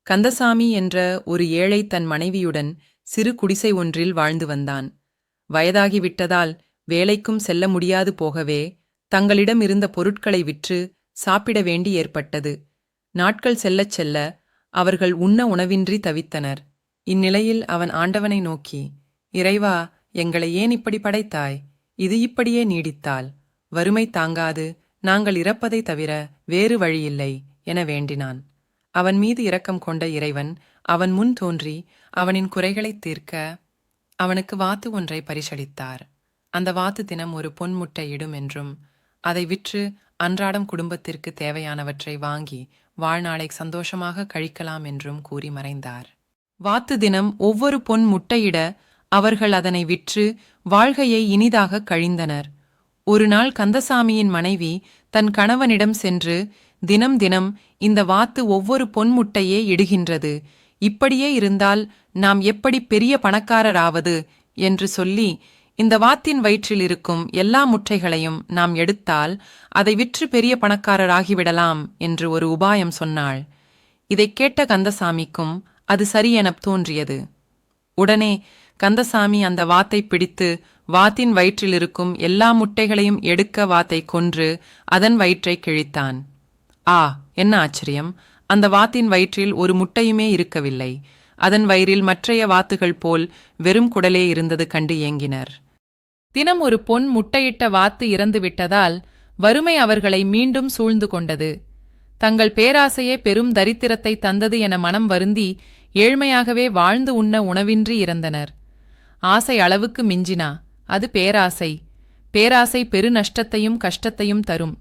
கந்தசாமி என்ற ஒரு ஏழை தன் மனைவியுடன் சிறு குடிசை ஒன்றில் வாழ்ந்து வந்தான். வயதாகிவிட்டதால் வேலைக்கும் செல்ல முடியாது போகவே தங்களிடம் இருந்த பொருட்களை விற்று சாப்பிட வேண்டி ஏற்பட்டது. நாட்கள் செல்லச் செல்ல அவர்கள் உண்ண உணவின்றி தவித்தனர். இந்நிலையில் அவன் ஆண்டவனை நோக்கி, இறைவா, எங்களை ஏன் இப்படி படைத்தாய்? இது இப்படியே நீடித்தால் வறுமை தாங்காது நாங்கள் இறப்பதை தவிர வேறு வழியில்லை என வேண்டினான். அவன் மீது இரக்கம் கொண்ட இறைவன் அவன் முன் தோன்றி அவனின் குறைகளைத் தீர்க்க அவனுக்கு வாத்து ஒன்றை பரிசளித்தார். அந்த வாத்து தினம் ஒரு பொன் முட்டை இடும் என்றும் அதை விற்று அன்றாடம் குடும்பத்திற்கு தேவையானவற்றை வாங்கி வாழ்நாளை சந்தோஷமாக கழிக்கலாம் என்றும் கூறி மறைந்தார். வாத்து தினம் ஒவ்வொரு பொன் முட்டையிட அவர்கள் அதனை விற்று வாழ்கையை இனிதாக கழிந்தனர். ஒரு நாள் கந்தசாமியின் மனைவி தன் கணவனிடம் சென்று, தினம் தினம் இந்த வாத்து ஒவ்வொரு பொன் முட்டையே இடுகின்றது, இப்படியே இருந்தால் நாம் எப்படி பெரிய பணக்காரராவது என்று சொல்லி, இந்த வாத்தின் வயிற்றில் இருக்கும் எல்லா முட்டைகளையும் நாம் எடுத்தால் அதை விற்று பெரிய பணக்காரராகிவிடலாம் என்று ஒரு உபாயம் சொன்னாள். இதைக் கேட்ட கந்தசாமிக்கும் அது சரியெனத் தோன்றியது. உடனே கந்தசாமி அந்த வாத்தை பிடித்து வாத்தின் வயிற்றில் இருக்கும் எல்லா முட்டைகளையும் எடுக்க வாத்தை கொன்று அதன் வயிற்றை கிழித்தான். ஆ, என்ன ஆச்சரியம்! அந்த வாத்தின் வயிற்றில் ஒரு முட்டையுமே இருக்கவில்லை. அதன் வயிறில் மற்றைய வாத்துகள் போல் வெறும் குடலே இருந்தது கண்டு ஏங்கினர். தினம் ஒரு பொன் முட்டையிட்ட வாத்து இறந்து விட்டதால் வறுமை அவர்களை மீண்டும் சூழ்ந்து கொண்டது. தங்கள் பேராசையே பெரும் தரித்திரத்தை தந்தது என மனம் வருந்தி ஏழ்மையாகவே வாழ்ந்து உண்ண உணவின்றி இறந்தனர். ஆசை அளவுக்கு மிஞ்சினா அது பேராசை. பேராசை பெரு நஷ்டத்தையும் கஷ்டத்தையும் தரும்.